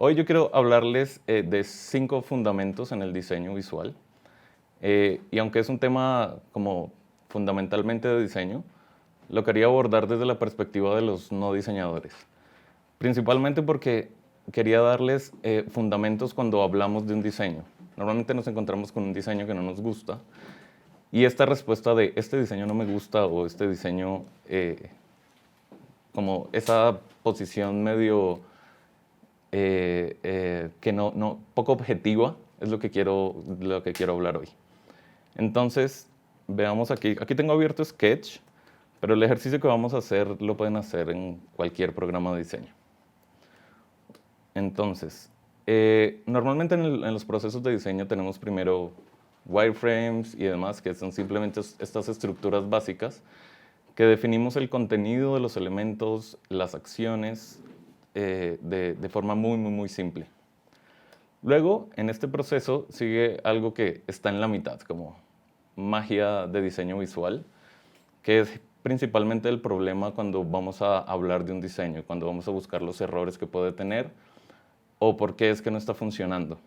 Hoy yo quiero hablarles de 5 fundamentos en el diseño visual. Y aunque es un tema como fundamentalmente de diseño, lo quería abordar desde la perspectiva de los no diseñadores. Principalmente porque quería darles fundamentos cuando hablamos de un diseño. Normalmente nos encontramos con un diseño que no nos gusta y esta respuesta de este diseño no me gusta o este diseño, como esa posición medio que poco objetiva, es lo que quiero hablar hoy. Entonces, veamos aquí. Aquí tengo abierto Sketch, pero el ejercicio que vamos a hacer lo pueden hacer en cualquier programa de diseño. Entonces, normalmente en los procesos de diseño tenemos primero wireframes y demás, que son simplemente estas estructuras básicas que definimos el contenido de los elementos, las acciones, de forma muy simple. Luego, en este proceso, sigue algo que está en la mitad, como magia de diseño visual, que es principalmente el problema cuando vamos a hablar de un diseño, cuando vamos a buscar los errores que puede tener o por qué es que no está funcionando.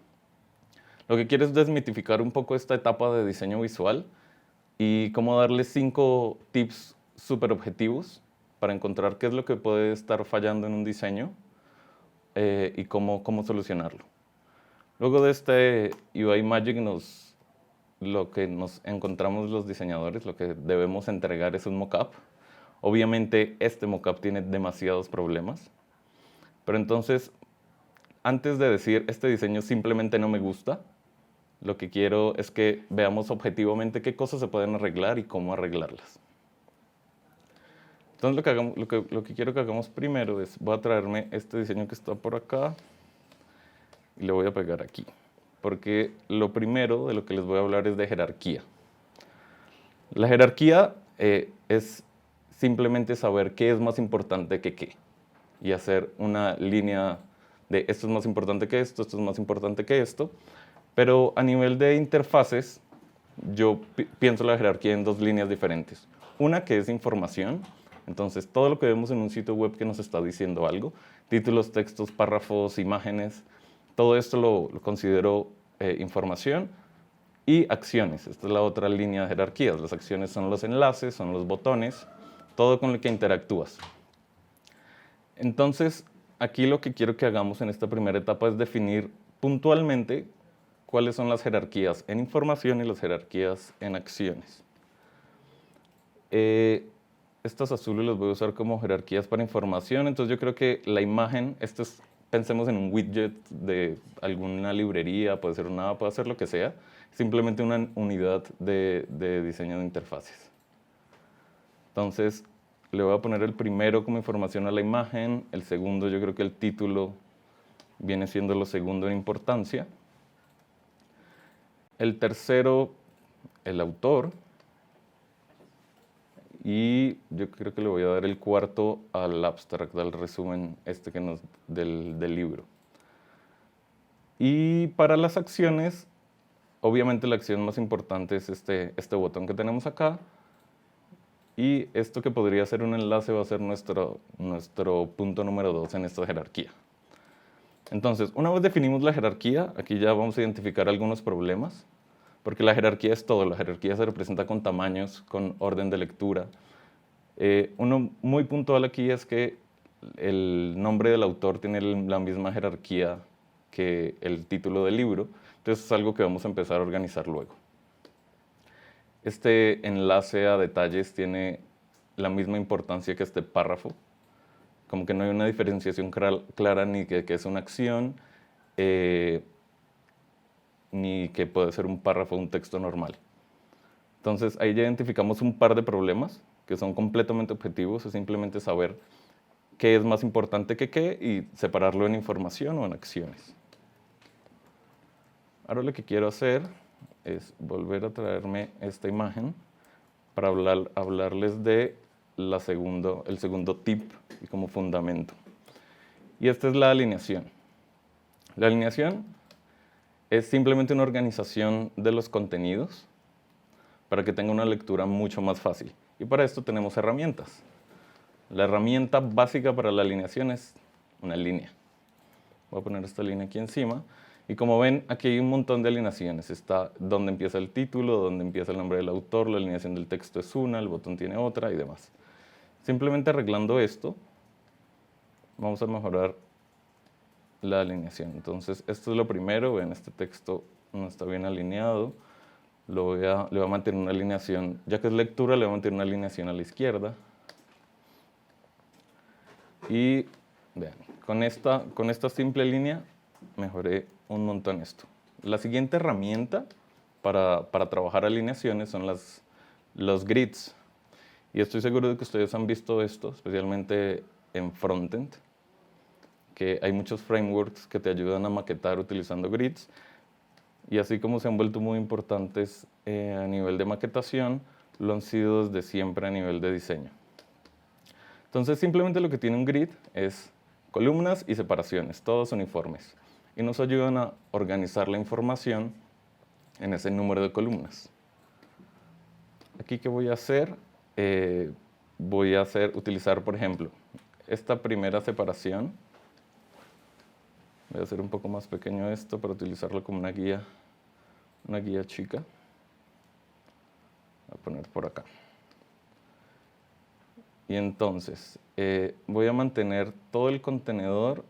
Lo que quiero es desmitificar un poco esta etapa de diseño visual y cómo darle 5 tips súper objetivos para encontrar qué es lo que puede estar fallando en un diseño y cómo solucionarlo. Luego de este UI Magic, lo que nos encontramos los diseñadores, lo que debemos entregar es un mockup. Obviamente este mockup tiene demasiados problemas, pero entonces, antes de decir este diseño simplemente no me gusta, lo que quiero es que veamos objetivamente qué cosas se pueden arreglar y cómo arreglarlas. Entonces lo que quiero que hagamos primero es, voy a traerme este diseño que está por acá y le voy a pegar aquí. Porque lo primero de lo que les voy a hablar es de jerarquía. La jerarquía es simplemente saber qué es más importante que qué. Y hacer una línea de esto es más importante que esto es más importante que esto. Pero a nivel de interfaces, yo pienso la jerarquía en 2 líneas diferentes. Una que es información. Entonces, todo lo que vemos en un sitio web que nos está diciendo algo, títulos, textos, párrafos, imágenes, todo esto lo considero información. Y acciones, esta es la otra línea de jerarquías. Las acciones son los enlaces, son los botones, todo con lo que interactúas. Entonces, aquí lo que quiero que hagamos en esta primera etapa es definir puntualmente cuáles son las jerarquías en información y las jerarquías en acciones. Estas azules las voy a usar como jerarquías para información, entonces yo creo que la imagen, pensemos en un widget de alguna librería, puede ser una app, puede ser lo que sea, simplemente una unidad de diseño de interfaces. Entonces, le voy a poner el primero como información a la imagen, el segundo, yo creo que el título viene siendo lo segundo en importancia. El tercero, el autor. Y yo creo que le voy a dar el cuarto al abstract, al resumen del libro. Y para las acciones, obviamente la acción más importante es este botón que tenemos acá. Y esto que podría ser un enlace va a ser nuestro punto número 2 en esta jerarquía. Entonces, una vez definimos la jerarquía, aquí ya vamos a identificar algunos problemas, porque la jerarquía es todo. La jerarquía se representa con tamaños, con orden de lectura. Uno muy puntual aquí es que el nombre del autor tiene la misma jerarquía que el título del libro, entonces es algo que vamos a empezar a organizar luego. Este enlace a detalles tiene la misma importancia que este párrafo, como que no hay una diferenciación clara ni que es una acción, ni que puede ser un párrafo o un texto normal. Entonces ahí ya identificamos un par de problemas que son completamente objetivos, es simplemente saber qué es más importante que qué y separarlo en información o en acciones. Ahora lo que quiero hacer es volver a traerme esta imagen para hablarles de el segundo tip y como fundamento. Y esta es la alineación. La alineación es simplemente una organización de los contenidos para que tenga una lectura mucho más fácil. Y para esto tenemos herramientas. La herramienta básica para la alineación es una línea. Voy a poner esta línea aquí encima. Y como ven, aquí hay un montón de alineaciones. Está donde empieza el título, donde empieza el nombre del autor, la alineación del texto es una, el botón tiene otra y demás. Simplemente arreglando esto, vamos a mejorar la alineación. Entonces, esto es lo primero. Ven, este texto no está bien alineado. Le voy a mantener una alineación, ya que es lectura, le voy a mantener una alineación a la izquierda. Y vean, con esta simple línea mejoré un montón esto. La siguiente herramienta para trabajar alineaciones son los grids. Y estoy seguro de que ustedes han visto esto, especialmente en frontend, que hay muchos frameworks que te ayudan a maquetar utilizando grids. Y así como se han vuelto muy importantes a nivel de maquetación, lo han sido desde siempre a nivel de diseño. Entonces, simplemente lo que tiene un grid es columnas y separaciones, todos uniformes. Y nos ayudan a organizar la información en ese número de columnas. Aquí, ¿qué voy a hacer? Utilizar, por ejemplo, esta primera separación. Voy a hacer un poco más pequeño esto para utilizarlo como una guía chica. Voy a poner por acá. Y entonces, voy a mantener todo el contenedor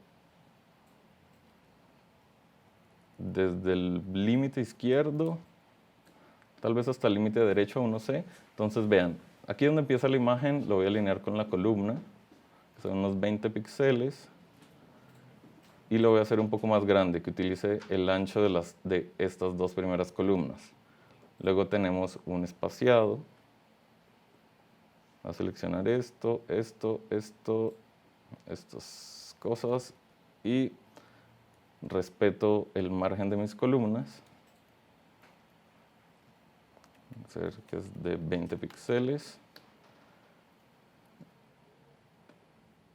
desde el límite izquierdo, tal vez hasta el límite derecho, aún no sé. Entonces vean, aquí donde empieza la imagen lo voy a alinear con la columna, que son unos 20 píxeles. Y lo voy a hacer un poco más grande, que utilice el ancho de estas dos primeras columnas. Luego tenemos un espaciado. Voy a seleccionar estas cosas y respeto el margen de mis columnas. Vamos a ver que es de 20 píxeles.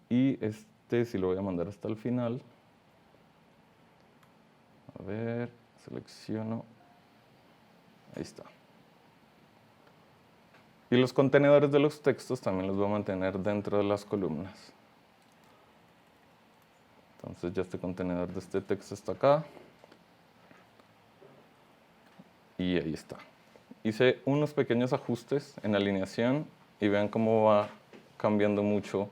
Y este sí lo voy a mandar hasta el final. A ver, selecciono. Ahí está. Y los contenedores de los textos también los voy a mantener dentro de las columnas. Entonces ya este contenedor de este texto está acá. Y ahí está. Hice unos pequeños ajustes en alineación y vean cómo va cambiando mucho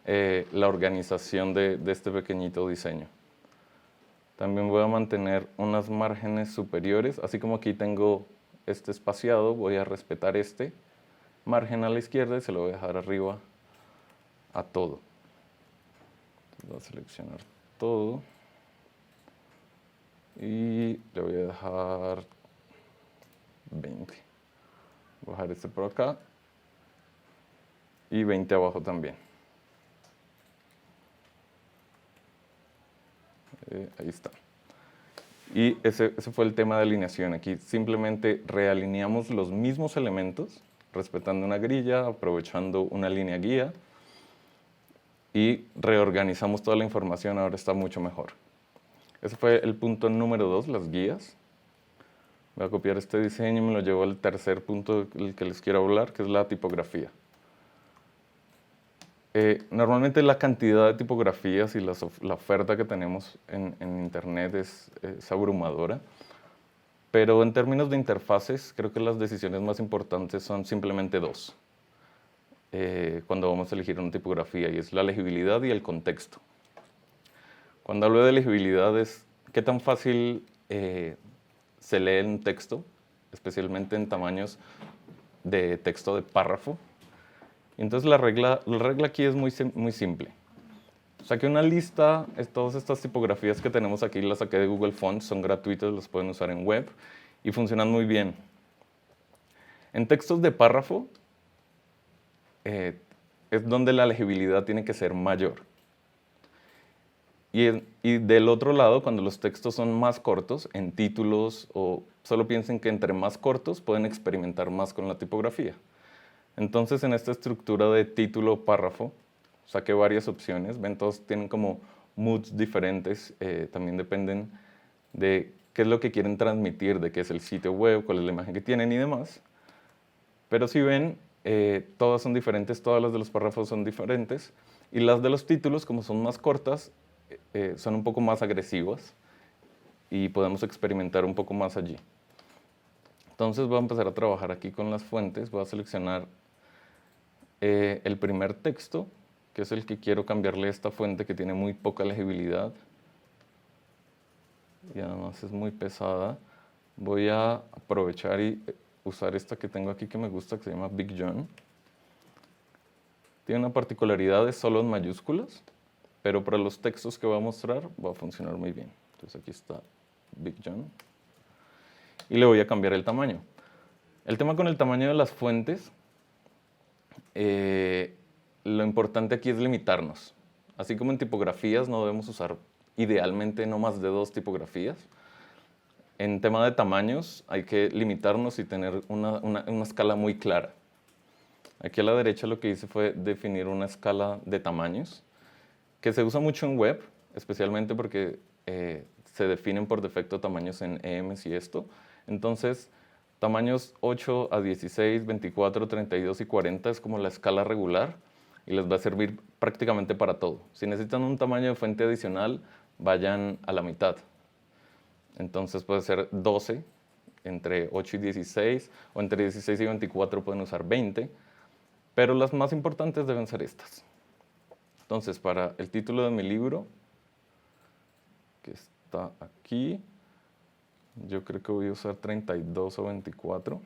la organización de este pequeñito diseño. También voy a mantener unas márgenes superiores, así como aquí tengo este espaciado, voy a respetar este margen a la izquierda y se lo voy a dejar arriba a todo. Voy a seleccionar todo y le voy a dejar 20. Voy a dejar este por acá y 20 abajo también. Ahí está. Y ese fue el tema de alineación. Aquí simplemente realineamos los mismos elementos, respetando una grilla, aprovechando una línea guía, y reorganizamos toda la información, ahora está mucho mejor. Ese fue el punto número 2, las guías. Voy a copiar este diseño y me lo llevo al tercer punto del que les quiero hablar, que es la tipografía. Normalmente la cantidad de tipografías y la oferta que tenemos en Internet es abrumadora, pero en términos de interfaces, creo que las decisiones más importantes son simplemente dos cuando vamos a elegir una tipografía, y es la legibilidad y el contexto. Cuando hablo de legibilidad es qué tan fácil se lee un texto, especialmente en tamaños de texto de párrafo. Entonces la regla aquí es muy simple. Saqué una lista, todas estas tipografías que tenemos aquí las saqué de Google Fonts, son gratuitas, las pueden usar en web y funcionan muy bien. En textos de párrafo es donde la legibilidad tiene que ser mayor. Y del otro lado, cuando los textos son más cortos, en títulos, o solo piensen que entre más cortos pueden experimentar más con la tipografía. Entonces, en esta estructura de título-párrafo, saqué varias opciones. Ven, todos tienen como moods diferentes. También dependen de qué es lo que quieren transmitir, de qué es el sitio web, cuál es la imagen que tienen y demás. Pero si ven, todas son diferentes, todas las de los párrafos son diferentes. Y las de los títulos, como son más cortas, son un poco más agresivas y podemos experimentar un poco más allí. Entonces voy a empezar a trabajar aquí con las fuentes. Voy a seleccionar el primer texto, que es el que quiero cambiarle a esta fuente que tiene muy poca legibilidad y además es muy pesada. Voy a aprovechar y usar esta que tengo aquí que me gusta, que se llama Big John. Tiene una particularidad, es solo en mayúsculas, pero para los textos que voy a mostrar va a funcionar muy bien. Entonces aquí está Big John. Y le voy a cambiar el tamaño. El tema con el tamaño de las fuentes, lo importante aquí es limitarnos. Así como en tipografías no debemos usar idealmente no más de 2 tipografías. En tema de tamaños hay que limitarnos y tener una escala muy clara. Aquí a la derecha lo que hice fue definir una escala de tamaños que se usa mucho en web, especialmente porque se definen por defecto tamaños en EMs y esto. Entonces, tamaños 8 a 16, 24, 32 y 40 es como la escala regular y les va a servir prácticamente para todo. Si necesitan un tamaño de fuente adicional, vayan a la mitad. Entonces puede ser 12, entre 8 y 16, o entre 16 y 24 pueden usar 20, pero las más importantes deben ser estas. Entonces, para el título de mi libro, que está aquí, yo creo que voy a usar 32 o 24.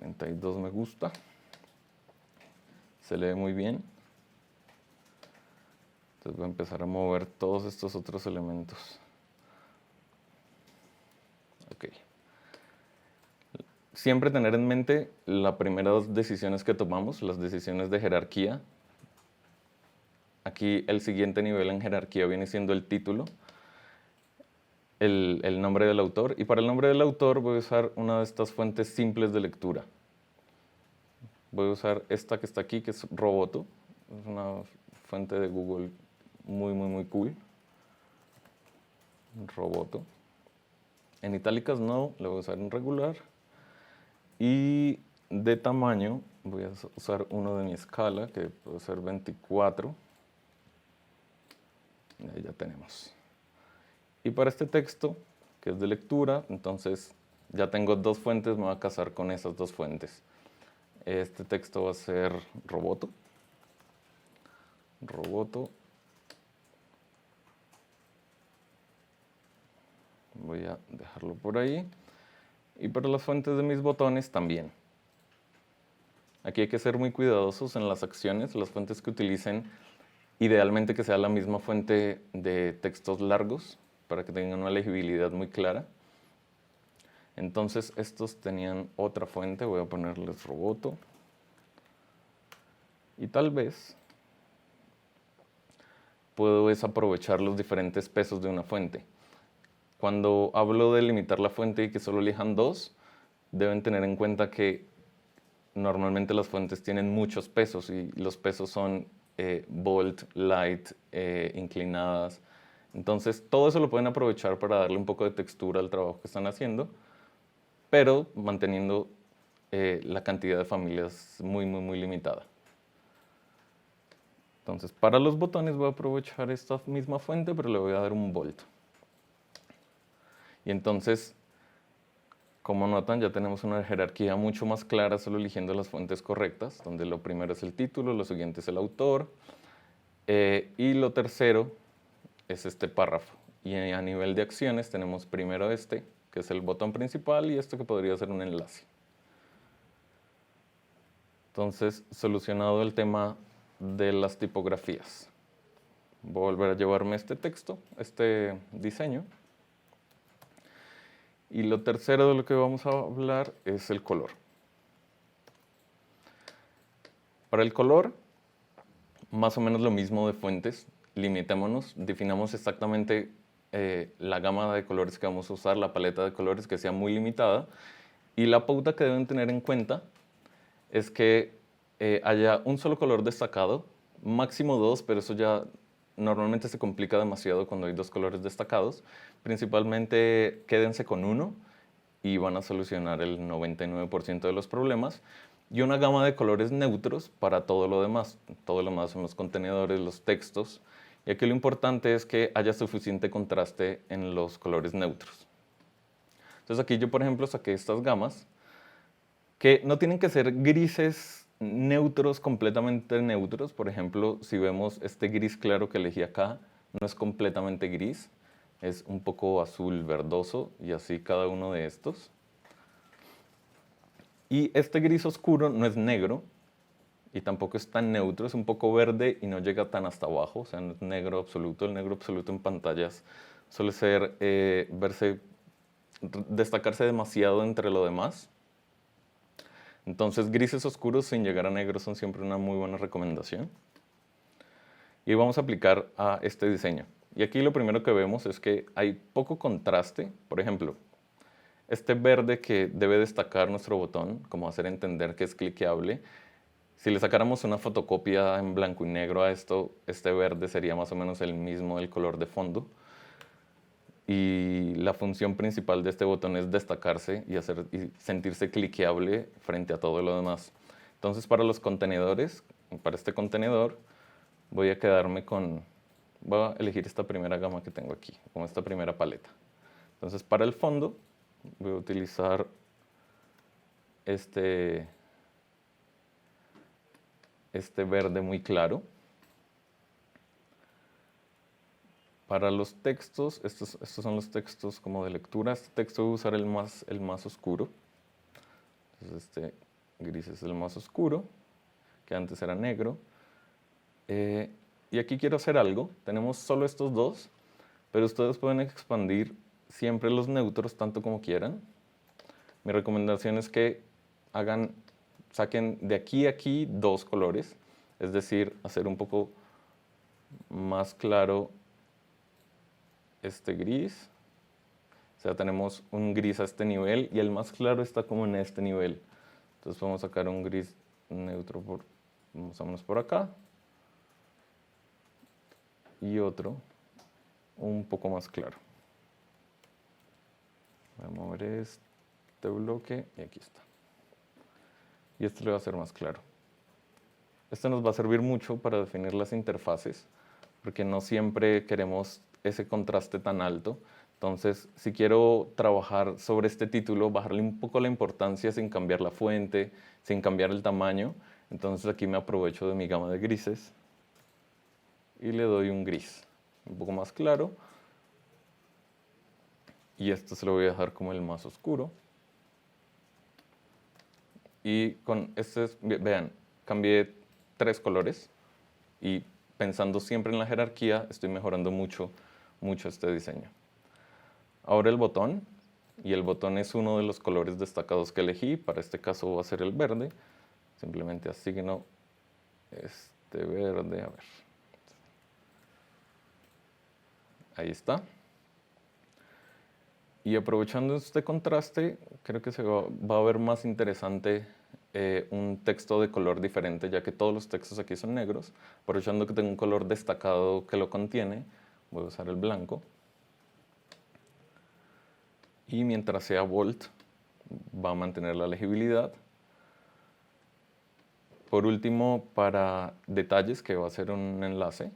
32 me gusta. Se lee muy bien. Entonces voy a empezar a mover todos estos otros elementos. Ok. Siempre tener en mente las primeras decisiones que tomamos, las decisiones de jerarquía. Aquí el siguiente nivel en jerarquía viene siendo el título, el nombre del autor. Y para el nombre del autor voy a usar una de estas fuentes simples de lectura. Voy a usar esta que está aquí, que es Roboto. Es una fuente de Google muy cool. Roboto. En itálicas no, lo voy a usar en regular. Y de tamaño voy a usar uno de mi escala, que puede ser 24. Y ahí ya tenemos. Y para este texto, que es de lectura, entonces ya tengo 2 fuentes, me voy a casar con esas 2 fuentes. Este texto va a ser Roboto. Roboto. Voy a dejarlo por ahí. Y para las fuentes de mis botones también. Aquí hay que ser muy cuidadosos en las acciones. Las fuentes que utilicen, idealmente que sea la misma fuente de textos largos, para que tengan una legibilidad muy clara. Entonces estos tenían otra fuente, voy a ponerles Roboto. Y tal vez puedo aprovechar los diferentes pesos de una fuente. Cuando hablo de limitar la fuente y que solo elijan 2, deben tener en cuenta que normalmente las fuentes tienen muchos pesos y los pesos son bold, light, inclinadas. Entonces todo eso lo pueden aprovechar para darle un poco de textura al trabajo que están haciendo, pero manteniendo la cantidad de familias muy limitada. Entonces para los botones voy a aprovechar esta misma fuente, pero le voy a dar un bold. Y entonces, como notan, ya tenemos una jerarquía mucho más clara solo eligiendo las fuentes correctas, donde lo primero es el título, lo siguiente es el autor, y lo tercero es este párrafo. Y a nivel de acciones tenemos primero este, que es el botón principal, y esto que podría ser un enlace. Entonces, solucionado el tema de las tipografías. Voy a volver a llevarme este texto, este diseño. Y lo tercero de lo que vamos a hablar es el color. Para el color, más o menos lo mismo de fuentes. Limitémonos, definamos exactamente la gama de colores que vamos a usar, la paleta de colores que sea muy limitada. Y la pauta que deben tener en cuenta es que haya un solo color destacado, máximo 2, pero eso ya normalmente se complica demasiado cuando hay 2 colores destacados. Principalmente quédense con 1 y van a solucionar el 99% de los problemas. y una gama de colores neutros para todo lo demás. Todo lo demás son los contenedores, los textos. Y aquí lo importante es que haya suficiente contraste en los colores neutros. Entonces aquí yo, por ejemplo, saqué estas gamas que no tienen que ser grises neutros, completamente neutros. Por ejemplo, si vemos este gris claro que elegí acá, no es completamente gris, es un poco azul verdoso y así cada uno de estos. Y este gris oscuro no es negro y tampoco es tan neutro, es un poco verde y no llega tan hasta abajo, o sea, no es negro absoluto. El negro absoluto en pantallas suele ser destacarse demasiado entre lo demás. Entonces, grises oscuros sin llegar a negros son siempre una muy buena recomendación. Y vamos a aplicar a este diseño. Y aquí lo primero que vemos es que hay poco contraste. Por ejemplo, este verde que debe destacar nuestro botón, como hacer entender que es cliqueable. Si le sacáramos una fotocopia en blanco y negro a esto, este verde sería más o menos el mismo del color de fondo. Y la función principal de este botón es destacarse y sentirse cliqueable frente a todo lo demás. Entonces, para los contenedores, para este contenedor, voy a elegir esta primera gama que tengo aquí, como esta primera paleta. Entonces, para el fondo, voy a utilizar este verde muy claro. Para los textos, estos son los textos como de lectura. Este texto voy a usar el más oscuro. Entonces este gris es el más oscuro, que antes era negro. Y aquí quiero hacer algo. Tenemos solo estos dos, pero ustedes pueden expandir siempre los neutros tanto como quieran. Mi recomendación es que saquen de aquí a aquí dos colores, es decir, hacer un poco más claro este gris. O sea, tenemos un gris a este nivel y el más claro está como en este nivel. Entonces vamos a sacar un gris neutro más o menos por acá. Y otro un poco más claro. Voy a mover este bloque y aquí está. Y este le va a hacer más claro. Esto nos va a servir mucho para definir las interfaces, porque no siempre queremos ese contraste tan alto. Entonces, si quiero trabajar sobre este título, bajarle un poco la importancia sin cambiar la fuente, sin cambiar el tamaño, entonces aquí me aprovecho de mi gama de grises y le doy un gris un poco más claro. Y esto se lo voy a dejar como el más oscuro. Y con vean, cambié 3 colores y pensando siempre en la jerarquía, estoy mejorando mucho este diseño. Ahora el botón, y el botón es uno de los colores destacados que elegí. Para este caso va a ser el verde. Simplemente asigno este verde, a ver. Ahí está. Y aprovechando este contraste, creo que va a ver más interesante un texto de color diferente, ya que todos los textos aquí son negros. Aprovechando que tengo un color destacado que lo contiene, voy a usar el blanco. Y mientras sea bold, va a mantener la legibilidad. Por último, para detalles, que va a ser un enlace,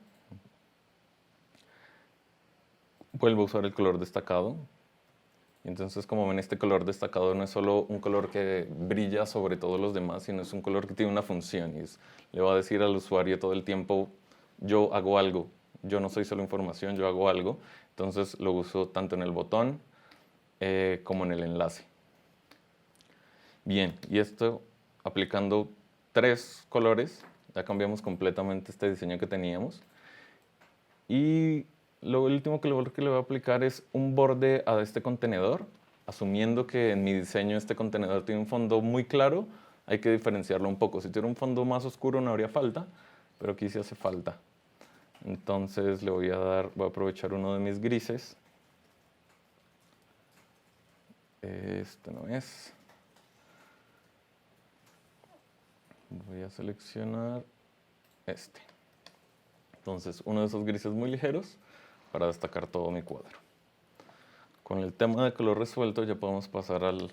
vuelvo a usar el color destacado. Y entonces, como ven, este color destacado no es solo un color que brilla sobre todos los demás, sino es un color que tiene una función y le va a decir al usuario todo el tiempo, yo hago algo, yo no soy solo información, yo hago algo. Entonces lo uso tanto en el botón como en el enlace. Bien, y esto aplicando 3 colores, ya cambiamos completamente este diseño que teníamos. Y lo último que le voy a aplicar es un borde a este contenedor, asumiendo que en mi diseño este contenedor tiene un fondo muy claro, hay que diferenciarlo un poco. Si tiene un fondo más oscuro no habría falta, pero aquí sí hace falta. Entonces voy a aprovechar uno de mis grises. Este no es. Voy a seleccionar este. Entonces, uno de esos grises muy ligeros para destacar todo mi cuadro. Con el tema de color resuelto ya podemos pasar al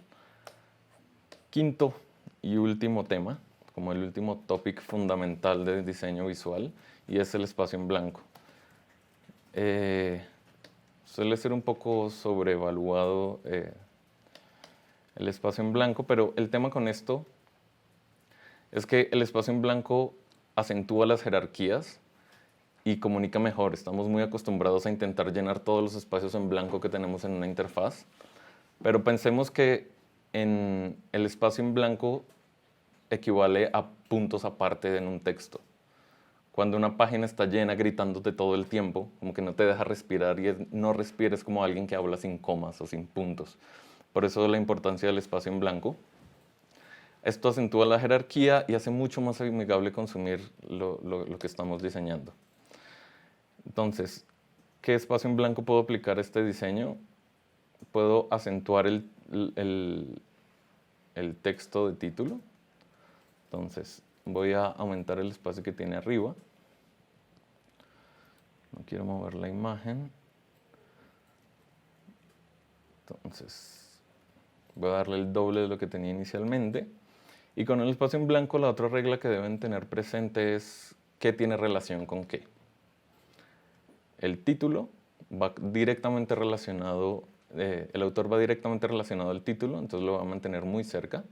quinto y último tema, como el último topic fundamental del diseño visual, y es el espacio en blanco. Suele ser un poco sobrevaluado el espacio en blanco, pero el tema con esto es que el espacio en blanco acentúa las jerarquías y comunica mejor. Estamos muy acostumbrados a intentar llenar todos los espacios en blanco que tenemos en una interfaz, pero pensemos que el espacio en blanco equivale a puntos aparte en un texto. Cuando una página está llena gritándote todo el tiempo, como que no te deja respirar y no respires como alguien que habla sin comas o sin puntos. Por eso la importancia del espacio en blanco. Esto acentúa la jerarquía y hace mucho más amigable consumir lo que estamos diseñando. Entonces, ¿qué espacio en blanco puedo aplicar a este diseño? Puedo acentuar el texto de título. Entonces, voy a aumentar el espacio que tiene arriba. No quiero mover la imagen. Entonces, voy a darle el doble de lo que tenía inicialmente. Y con el espacio en blanco, la otra regla que deben tener presente es qué tiene relación con qué. El título va directamente relacionado, el autor va directamente relacionado al título, entonces lo va a mantener muy cerca.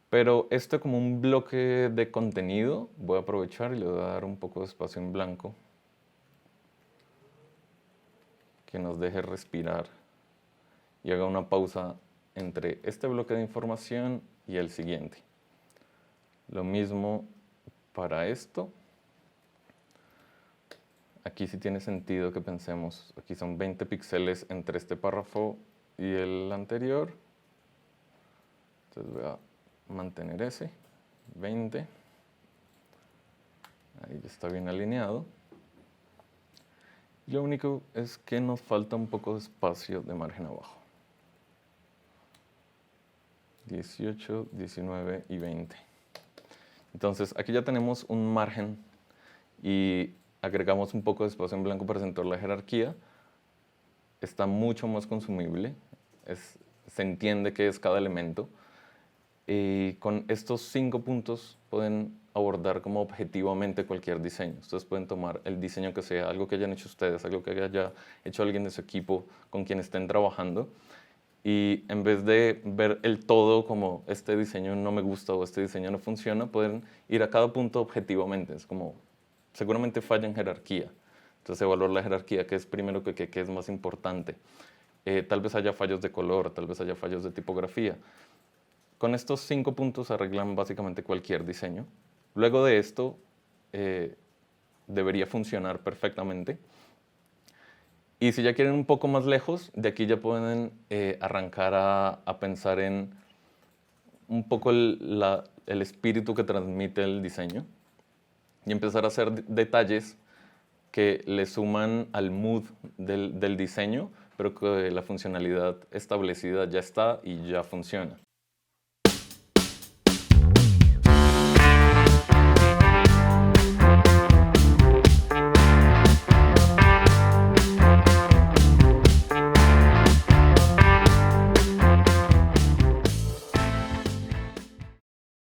Pero esto como un bloque de contenido, voy a aprovechar y le voy a dar un poco de espacio en blanco que nos deje respirar y haga una pausa entre este bloque de información y el siguiente. Lo mismo para esto. Aquí sí tiene sentido que pensemos, aquí son 20 píxeles entre este párrafo y el anterior. Entonces voy a mantener ese, 20. Ahí ya está bien alineado. Lo único es que nos falta un poco de espacio de margen abajo. 18, 19 y 20. Entonces aquí ya tenemos un margen y agregamos un poco de espacio en blanco para acentuar la jerarquía. Está mucho más consumible, se entiende qué es cada elemento. Y con estos 5 puntos pueden abordar como objetivamente cualquier diseño. Ustedes pueden tomar el diseño que sea, algo que hayan hecho ustedes, algo que haya hecho alguien de su equipo con quien estén trabajando, y en vez de ver el todo como este diseño no me gusta o este diseño no funciona, pueden ir a cada punto objetivamente. Es como, seguramente falla en jerarquía. Entonces evaluar la jerarquía, qué es primero, qué es más importante. Tal vez haya fallos de color, tal vez haya fallos de tipografía. Con estos 5 puntos arreglan básicamente cualquier diseño. Luego de esto, debería funcionar perfectamente. Y si ya quieren un poco más lejos, de aquí ya pueden arrancar a pensar en un poco el espíritu que transmite el diseño y empezar a hacer detalles que le suman al mood del diseño, pero que la funcionalidad establecida ya está y ya funciona.